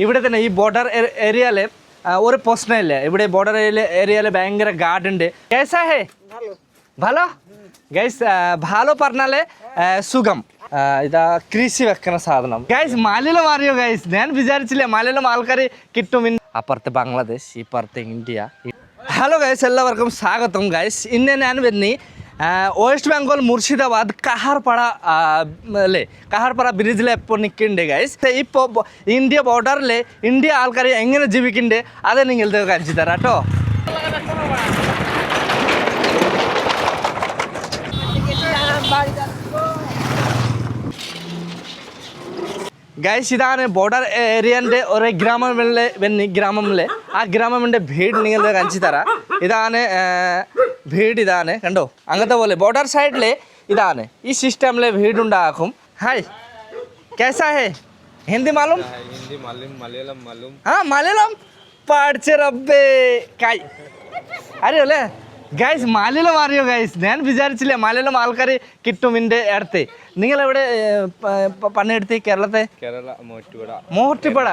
ഇവിടെ തന്നെ ഈ ബോർഡർ ഏരിയയില് ഒരു പ്രശ്നമില്ല. ഇവിടെ ബോർഡർ ഏരിയയില് ഭയങ്കര ഗാർഡ് ഉണ്ട്. കേസാ ഹേ ഭാലോ ഗൈസ്, ഭാലോ പറഞ്ഞാല് സുഖം. ഇതാ കൃഷി വെക്കുന്ന സാധനം. ഗൈസ് മലയാളം അറിയോ ഗൈസ്? ഞാൻ വിചാരിച്ചില്ല മലയാളം ആൾക്കാർ കിട്ടും. അപ്പുറത്ത് ബംഗ്ലാദേശ്, ഇപ്പുറത്ത് ഇന്ത്യ. ഹലോ ഗൈസ്, എല്ലാവർക്കും സ്വാഗതം ഗൈസ്. ഇന്ന് ഞാൻ വരുന്ന വെസ്റ്റ് ബംഗാൾ മുർഷിദാബാദ് കഹാർപ്പട ബ്രിഡ്ജിൽ ഇപ്പോൾ നിൽക്കുന്നുണ്ട് ഗൈസ്. ഇപ്പോൾ ഇന്ത്യ ബോർഡറിൽ ഇന്ത്യ ആൾക്കാർ എങ്ങനെ ജീവിക്കുന്നുണ്ട് അത് നിങ്ങൾക്ക് കാണിച്ചു തരാം കേട്ടോ. ഗൈസ് ഇതാണ് ബോർഡർ ഏരിയൻ്റെ ഒരു ഗ്രാമമിലെ ആ ഗ്രാമത്തിൻ്റെ ഭീഡ് നിങ്ങൾ കാണിച്ചു തരാം. ഇതാണ് ഭീഡ്, ഇതാണ് കണ്ടോ. അങ്ങനത്തെ പോലെ ബോർഡർ സൈഡിൽ ഇതാണ് ഈ സിസ്റ്റമിലെ ഭീഡുണ്ടാക്കും. ഹായ് കേസാ ഹേ? ഹിന്ദി മാലൂം? മലയാളം പഠിച്ച റബ്ബേ കായ് അറിയോ അല്ലേ ഗൈസ്? മലയാളം അറിയോ ഗൈസ്? ഞാൻ വിചാരിച്ചില്ല മലയാളം ആൾക്കാർ കിട്ടും ഇതിൻ്റെ അടുത്ത്. നിങ്ങളെവിടെ പണിയെടുത്ത്? കേരളത്തെ മോട്ടിപ്പട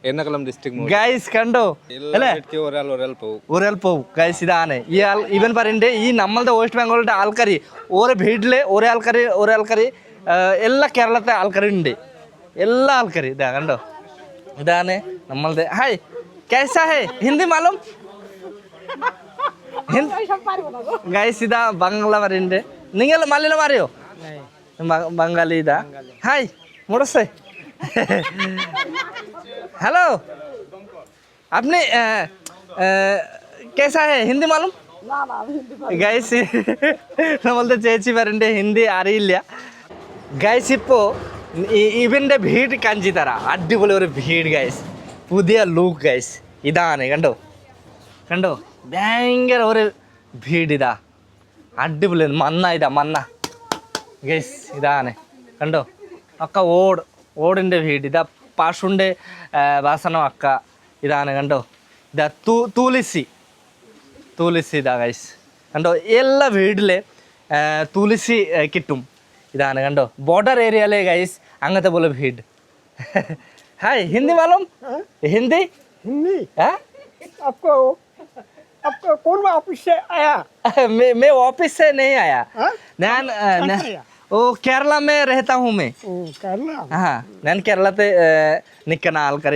എറണാകുളം ഡിസ്ട്രിക്ട് ഗൈസ് കണ്ടോ അല്ലേ? ഒരാൾ പോവും ഗൈസ്. ഇതാണ് ഇവൻ പറയുന്നുണ്ട് ഈ നമ്മളുടെ വെസ്റ്റ് ബംഗാളിൻ്റെ ആൾക്കാർ ഓരോ വീട്ടില് ഒരേ ആൾക്കാർ എല്ലാ കേരളത്തെ ആൾക്കാരുണ്ട്. എല്ലാ ആൾക്കാർ ഇതാ കണ്ടോ. ഇതാണ് നമ്മളുടെ. ഹായ് कैसा है? हिंदी मालूम? ഗൈസ് ഇതാ ബംഗ്ല പറയുന്നുണ്ട്. നിങ്ങൾ മലയാളം അറിയോ? ബംഗാളി ഇതാ. ഹായ് മുടസേ हेलो आपने कैसा है? हिंदी मालूम? ഗൈസ് നമ്മളുടെ ചേച്ചി പറയുന്നുണ്ട് ഹിന്ദി അറിയില്ല. ഗൈസ് ഇപ്പോൾ ഇവൻ്റെ ഭീഡ് കാണിച്ചു തരാം. അടിപൊളി ഒരു ഭീഡ് ഗൈസ്, പുതിയ ലുക്ക് ഗൈസ്. ഇതാണ് കണ്ടോ കണ്ടോ, ഭയങ്കര ഒരു ഭീഡ്. ഇതാ അടിപൊളി മന്ന ഗൈസ്. ഇതാണ് കണ്ടോ ഒക്കെ ഓടിൻ്റെ ഭീഡ്. ഇതാ പശുവിൻ്റെ വാസനം അക്ക. ഇതാണ് കണ്ടോ. ഇതാ തുളസി ഇതാ ഗൈസ് കണ്ടോ. എല്ലാ വീട്ടിലെ തുളസി കിട്ടും. ഇതാണ് കണ്ടോ ബോർഡർ ഏരിയയിലെ ഗൈസ് അങ്ങനത്തെ പോലെ ഭീഡ്. हाय हिंदी मालूम? हिंदी आपको कौन ऑफिस से आया? मैं ऑफिस से नहीं आया. वो केरला में रहता हूँ मैं. हाँ ഞാൻ കേരളത്തെ നിൽക്കുന്ന ആൾക്കാർ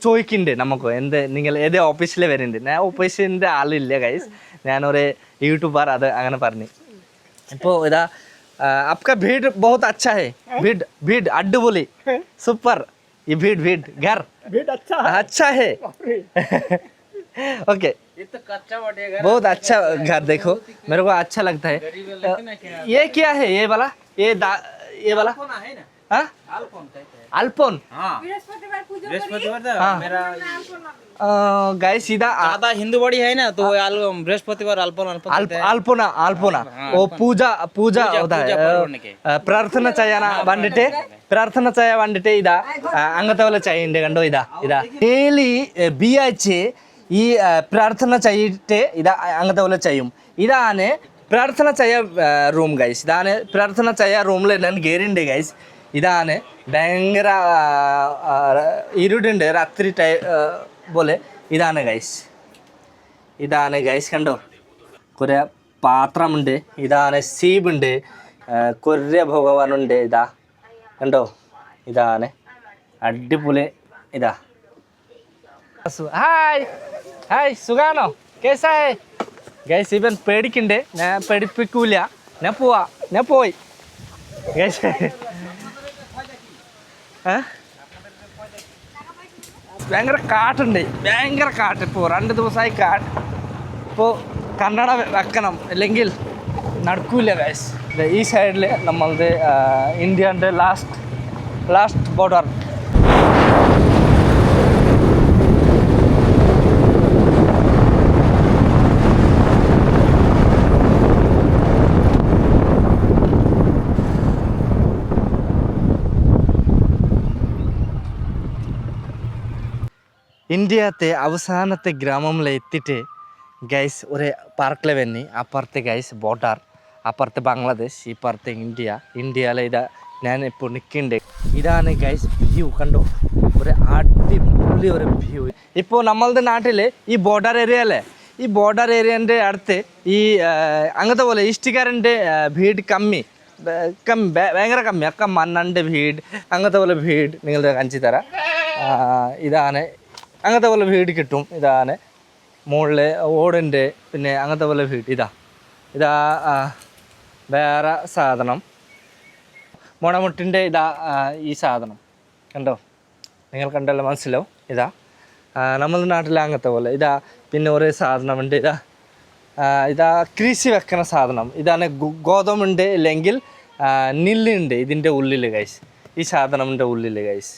ചോദിക്കുന്നുണ്ട് നമുക്ക് എന്ത് നിങ്ങൾ ഏത് ഓഫീസിൽ വരുന്നുണ്ട്. ഞാൻ ഓഫീസിൻ്റെ ആളില്ല ഗൈസ്, ഞാനൊരു യൂട്യൂബർ. അത് അങ്ങനെ പറഞ്ഞു. ഇപ്പോൾ ഇതാ आपका भीड़ बहुत अच्छा है. भीड़ अड्डुबोली सुपर. ये भीड़ घर अच्छा है. ओके बहुत अच्छा घर. देखो मेरे को अच्छा लगता है. ये क्या है? ये वाला ये वाला हाँ अल्पोन. गाइस सीधा ज्यादा हिंदू बड़ी है ना तो बृहस्पतिवार अल्पोना वो पूजा होता है. പ്രാർത്ഥന ചെയ്യാൻ വേണ്ടിട്ട് ഇതാ അങ്ങനത്തെ പോലെ ചെയ്യുന്നുണ്ട് കണ്ടോ. ഇതാ ഡെയിലി ബിയാഴ്ച ഈ പ്രാർത്ഥന ചെയ്തിട്ട് ഇതാ അങ്ങനത്തെ പോലെ ചെയ്യും. ഇതാണ് പ്രാർത്ഥന ചെയ്യാ റൂം ഗൈസ്. ഇതാണ് പ്രാർത്ഥന ചെയ്യാ റൂമിൽ ഞാൻ കയറിയിട്ടുണ്ട് ഗൈസ്. ഇതാണ് ഭയങ്കര ഇരുടുണ്ട് രാത്രി പോലെ. ഇതാണ് ഗൈസ് കണ്ടോ. കുറേ പാത്രമുണ്ട്. ഇതാണ് സീബുണ്ട്, കുറേ ഭഗവാനുണ്ട്. ഇതാ കണ്ടോ. ഇതാണ് അടിപൊളി. ഇതാ ഹായ് സുഖാണോ? കേസാ ഹേ ഗൈസ്? ഇവൻ പേടിക്കണ്ടേ, ഞാൻ പേടിപ്പിക്കൂല. ഞാൻ പോയി ഗൈസ്. ഭയങ്കര കാട്ടുണ്ട്, ഭയങ്കര കാട്ട്. ഇപ്പോൾ 2 ദിവസമായി കാട്ട്. ഇപ്പോൾ കണ്ണട വെക്കണം, അല്ലെങ്കിൽ നടക്കൂല ഗൈസ്. ഈ സൈഡിൽ നമ്മളുടെ ഇന്ത്യൻ്റെ ലാസ്റ്റ് ബോർഡർ. ഇന്ത്യത്തെ അവസാനത്തെ ഗ്രാമത്തിലെത്തിയിട്ട് ഗൈസ് ഒരു പാർക്കിൽ വന്നി. അപ്പുറത്തെ ഗൈസ് ബോർഡർ, അപ്പുറത്തെ ബംഗ്ലാദേശ്, ഇപ്പുറത്തെ ഇന്ത്യയിലെ ഇതാ ഞാൻ ഇപ്പോൾ നിൽക്കുന്നുണ്ട്. ഇതാണ് ഗൈസ് വ്യൂ, കണ്ടോ, ഒരു അടിപൊളി ഒരു വ്യൂ. ഇപ്പോൾ നമ്മളുടെ നാട്ടിൽ ഈ ബോർഡർ ഏരിയ അല്ലേ, ഈ ബോർഡർ ഏരിയൻ്റെ അടുത്ത് ഈ അങ്ങനത്തെ പോലെ ഇഷ്ടിക്കാരൻ്റെ ഭീഡ് കമ്മി ഭയങ്കര കമ്മി. ഒക്കെ മണ്ണൻ്റെ ഭീഡ് അങ്ങനത്തെ പോലെ ഭീഡ് നിങ്ങളുടെ കാണിച്ചു തരാം. ഇതാണ് അങ്ങനത്തെ പോലെ ഭീഡ് കിട്ടും. ഇതാണ് മുകളിൽ ഓടിൻ്റെ പിന്നെ അങ്ങനത്തെ പോലെ ഭീഡ്. ഇതാ വേറെ സാധനം മുണമുട്ടിൻ്റെ ഈ സാധനം കണ്ടോ, നിങ്ങൾ കണ്ടല്ലോ മനസ്സിലാവും. നമ്മുടെ നാട്ടിലെ അങ്ങനത്തെ പോലെ. പിന്നെ ഒരു സാധനമുണ്ട്. ഇതാ കൃഷി വെക്കുന്ന സാധനം. ഇതാണ് ഗോതമ്പുണ്ട് അല്ലെങ്കിൽ നെല്ലുണ്ട് ഇതിൻ്റെ ഉള്ളിൽ ഗൈസ്. ഈ സാധനത്തിൻ്റെ ഉള്ളിൽ ഗൈസ്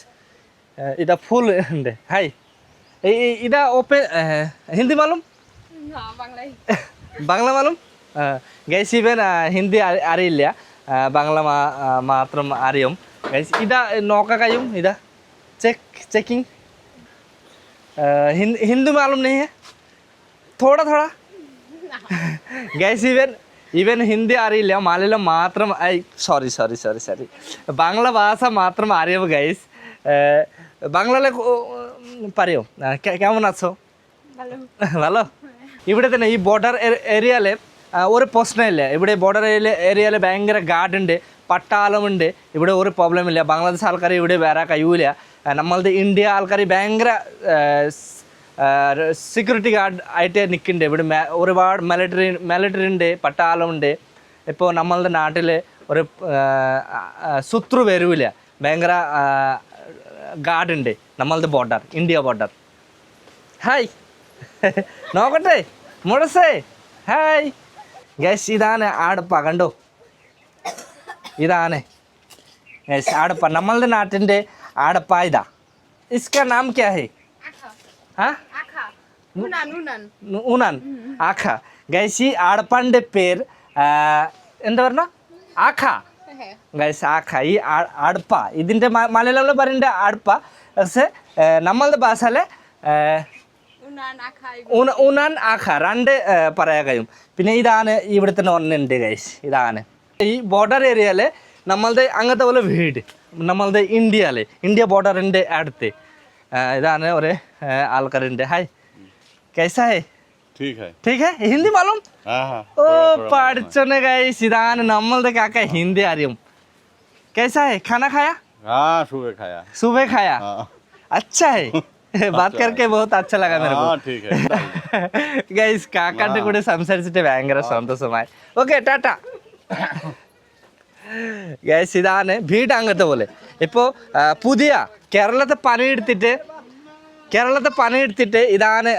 ഫുൾ ഉണ്ട്. ഹായ് ഇതാ ഓപ്പൺ ഹിന്ദി മാലും ബാംഗ്ല മാലും ഗൈസ്. ഇവൻ ഹിന്ദി അറിയില്ല, ബാംഗ്ല മാത്രം അറിയും ഗൈസ്. നോക്കാൻ കഴിയും. चेकिंग हिंदू मालूम नहीं है, थोड़ा थोड़ा गैस. इवन हिंदी അറിയില്ല, മലയാളം മാത്രം. സോറി ബാംഗ്ല ഭാഷ മാത്രം അറിയും ഗൈസ്. ബാംഗ്ലയിലെ പറയോ കേമൻ ആച്ചോ? ভালো. ഇവിടെ തന്നെ ഈ ബോർഡർ ഏരിയയിൽ ഒരു പ്രശ്നമില്ല. ഇവിടെ ബോർഡർ ഏരിയയിൽ ഭയങ്കര ഗാർഡുണ്ട്, പട്ടാളമുണ്ട്. ഇവിടെ ഒരു പ്രോബ്ലം ഇല്ല. ബംഗ്ലാദേശ് ആൾക്കാർ ഇവിടെ വരാൻ കഴിയൂല. നമ്മളുടെ ഇന്ത്യ ആൾക്കാർ ഭയങ്കര സെക്യൂരിറ്റി ഗാർഡ് ആയിട്ട് നിൽക്കുന്നുണ്ട്. ഇവിടെ ഒരുപാട് മിലിറ്ററി ഉണ്ട്, പട്ടാളമുണ്ട്. ഇപ്പോൾ നമ്മളുടെ നാട്ടിൽ ഒരു ശത്രു വരില്ല, ഭയങ്കര ഗാർഡുണ്ട് നമ്മളുടെ ബോർഡർ, ഇന്ത്യ ബോർഡർ. ഹായ് നോക്കട്ടെ മുടസേ. ഹായ് ഗൈസ്, ഇതാണ് ആടപ്പ, കണ്ടോ, ഇതാണ് ഗൈസ് ആടപ്പ, നമ്മളുടെ നാട്ടിൻ്റെ ആടപ്പ. इसका नाम क्या है? ഊനാൻ ആഖ ഗൈസ്. ഈ ആടപ്പാൻ്റെ പേര് എന്താ പറഞ്ഞ ആഖ ഗൈസ്. ആഖ ഈ അടുപ്പ ഇതിൻ്റെ മലയാളത്തിൽ പറയുന്ന അടുപ്പ. പക്ഷേ നമ്മളുടെ ഭാഷയിലെ ഊനാൻ ആഖ രണ്ട് പറയാൻ കഴിയും. പിന്നെ ഇതാണ് ഇവിടുത്തെ ഒന്നുണ്ട് ഗൈസ്. ഇതാണ് ഈ ബോർഡർ ഏരിയയിൽ നമ്മളുടെ അങ്ങനത്തെ പോലെ വീട് നമ്മളുടെ ഇന്ത്യ ബോർഡറിൻ്റെ അടുത്ത്. ഇതാണ് ഒരു ആൾക്കാരുണ്ട്. ഹായ് कैसा है? ठीक है. हिंदी मालूम? ओ പഠിച്ചോനെ ഗൈസ്, ഇതാണ് നമ്മളുടെ കാക്ക ഹിന്ദി അറിയും. कैसा है? खाना खाया? सुबह खाया. अच्छा है. बात करके बहुत अच्छा लगा मेरे को. ठीक है ഗൈസ്, കാക്കാൻ്റെ കൂടെ സംസാരിച്ചിട്ട് ഭയങ്കര സന്തോഷമായി. Okay Tata guys. ഇതാണ് വീട് അങ്ങനത്തെ പോലെ. ഇപ്പോൾ പുതിയ കേരളത്തെ പണിയെടുത്തിട്ട് ഇതാണ്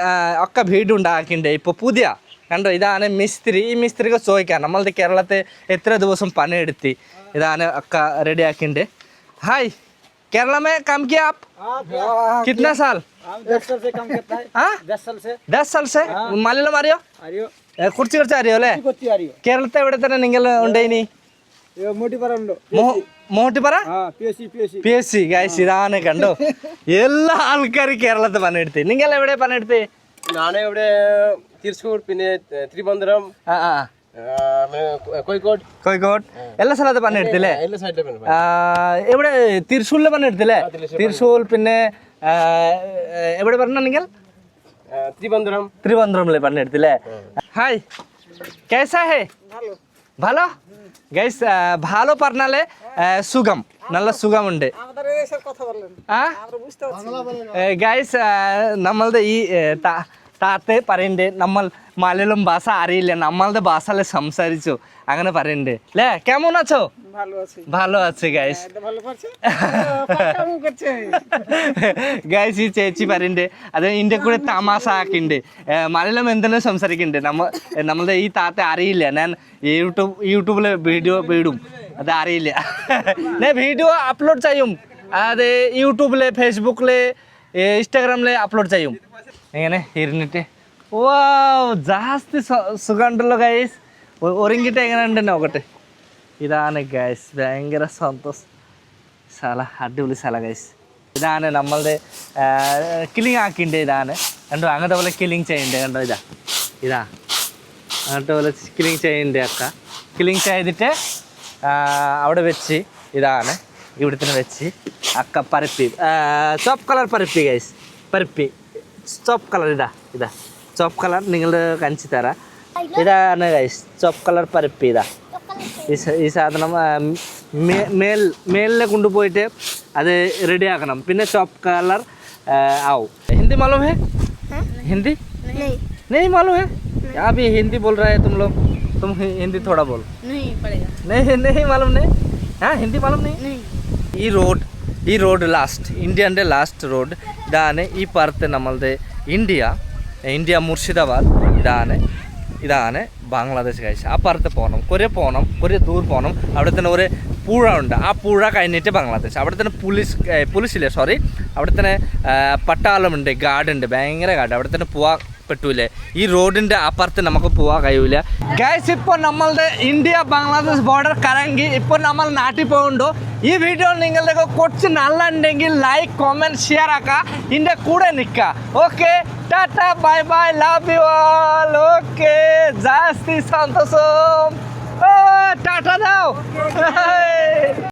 ഒക്കെ വീടുണ്ടാക്കിയിട്ടുണ്ട്. ഇപ്പോൾ പുതിയ കണ്ടോ, ഇതാണ് മിസ്ത്രി. ഈ മിസ്ത്രിക്ക് ചോദിക്കാം നമ്മളുടെ കേരളത്തെ എത്ര ദിവസം പണിയെടുത്തി. ഇതാണ് ഒക്കെ റെഡിയാക്കിയിട്ടുണ്ട്. ഹായ് केरला में काम किया आप? कितना साल? 10 साल से. മലയാളം അറിയോ? കുറച്ച് അറിയോ അല്ലേ? കേരളത്തെ എവിടെ തന്നെ നിങ്ങൾ ഉണ്ടായിനി? മോട്ടിപ്പറ PSC ഗൈസ്. ഇതാണ് കണ്ടോ, എല്ലാ ആൾക്കാരും കേരളത്തിൽ പണിയെടുത്ത്. നിങ്ങൾ എവിടെ പണിയെടുത്ത്? ഞാനിവിടെ തൃശ്ശൂർ, പിന്നെ തിരുവനന്തപുരം, കോഴിക്കോട് എല്ലാ സ്ഥലത്ത് പണിയെടുത്തില്ലേ? എവിടെ? തൃശ്ശൂരിൽ പണിയെടുത്തില്ലേ? തൃശ്ശൂർ. പിന്നെ എവിടെ പറഞ്ഞ നിങ്ങൾ? തിരുവനന്തപുരമില്ലേ പണിയെടുത്തില്ലേ? ഹായ് കേസാ ഹേ? ভালো ഗൈസ്. ভালো പറഞ്ഞാലേ സുഖം, നല്ല സുഖമുണ്ട്. ഗൈസ് നമ്മളുടെ ഈ താത്ത പറയുന്നുണ്ട് നമ്മൾ മലയാളം ഭാഷ അറിയില്ല, നമ്മളുടെ ഭാഷയിൽ സംസാരിച്ചു അങ്ങനെ പറയുന്നുണ്ട് അല്ലേ? কেমন আছো? ভালো আছে ഗൈസ്. ഗൈസ് ഈ ചേച്ചി പറയുന്നുണ്ട്, അത് ഇതിൻ്റെ കൂടെ തമാശ ആക്കിയിട്ടുണ്ട്. മലയാളം എന്തെങ്കിലും സംസാരിക്കുന്നുണ്ട്. നമ്മളുടെ ഈ താത്ത അറിയില്ല. ഞാൻ യൂട്യൂബിൽ വീഡിയോ ഇടും, അത് അറിയില്ല. ഞാൻ വീഡിയോ അപ്ലോഡ് ചെയ്യും, അത് യൂട്യൂബിൽ, ഫേസ്ബുക്കിൽ, ഇൻസ്റ്റാഗ്രാമിൽ അപ്ലോഡ് ചെയ്യും. ഇങ്ങനെ ഇരുന്നിട്ട് ജാസ്തി സുഖമുണ്ടല്ലോ ഗൈസ്. ഒരുങ്ങിട്ട് എങ്ങനെ ഉണ്ട് നോക്കട്ടെ. ഇതാണ് ഗൈസ് ഭയങ്കര സന്തോഷം. സ്ഥല അടിപൊളി സ്ഥലം ഗൈസ്. ഇതാണ് നമ്മളുടെ കില്ലിങ് ആക്കിയിട്ടുണ്ട്. ഇതാണ് കണ്ടോ, അങ്ങനത്തെ പോലെ കില്ലിങ് ചെയ്യുന്നുണ്ട്. കണ്ടോ, ഇതാ അങ്ങനത്തെ പോലെ കില്ലിങ് ചെയ്യുന്നുണ്ട്. അക്ക കില്ലിങ് ചെയ്തിട്ട് അവിടെ വെച്ച് ഇതാണ് ഇവിടുത്തെ വെച്ച് അക്ക പരപ്പി ചോപ്പ് കളർ പരപ്പി ഗൈസ് പരപ്പി ചോപ്പ് കളർ ഇതാ ചോപ്പ് കളർ നിങ്ങൾ കാണിച്ചു തരാം ഇതാണ് ഗൈസ് ചോപ്പ് കളർ പരപ്പി ഈ സാധനം മേലിനെ കൊണ്ടുപോയിട്ട് അത് റെഡി ആക്കണം പിന്നെ ചോപ്പ് കളർ ആവും हिंदी मालूम है हिंदी नहीं मालूम है अभी हिंदी बोल रहा है तुम हिंदी थोड़ा बोल नहीं पड़ेगा नहीं मालूम नहीं हाँ हिंदी मालूम नहीं ഈ റോഡ് ലാസ്റ്റ് ഇന്ത്യൻ്റെ ലാസ്റ്റ് റോഡ് ഇതാണ് ഈ പാർത്ത് നമ്മളുടെ ഇന്ത്യ മുർഷിദാബാദ് ഇതാണ് ബാംഗ്ലാദേശ് കഴിച്ച് ആ പാർത്ത് പോകണം കുറേ ദൂർ പോകണം അവിടെ തന്നെ ഒരു പുഴ ഉണ്ട് ആ പുഴ കഴിഞ്ഞിട്ട് ബാംഗ്ലാദേശ് അവിടെ തന്നെ പോലീസില്ലേ സോറി അവിടെ തന്നെ പട്ടാളമുണ്ട് ഗാർഡുണ്ട് ഭയങ്കര ഗാർഡ് അവിടെ തന്നെ പോവാൻ പറ്റൂലേ ഈ റോഡിൻ്റെ അപ്പുറത്ത് നമുക്ക് പോവാൻ കഴിയൂല ഗൈസ് ഇപ്പോൾ നമ്മളുടെ ഇന്ത്യ ബാംഗ്ലാദേശ് ബോർഡർ കറങ്ങി ഇപ്പോൾ നമ്മൾ നാട്ടിൽ പോകുന്നുണ്ടോ ഈ വീഡിയോ നിങ്ങളുടെ കുറച്ച് നല്ല ഉണ്ടെങ്കിൽ ലൈക്ക് കോമെൻറ്റ് ഷെയർ ആക്കുക ഇതിൻ്റെ കൂടെ നിൽക്കുക okay tata bye bye love you all okay ജാസ്തി സന്തോഷം ടാറ്റാ ദാও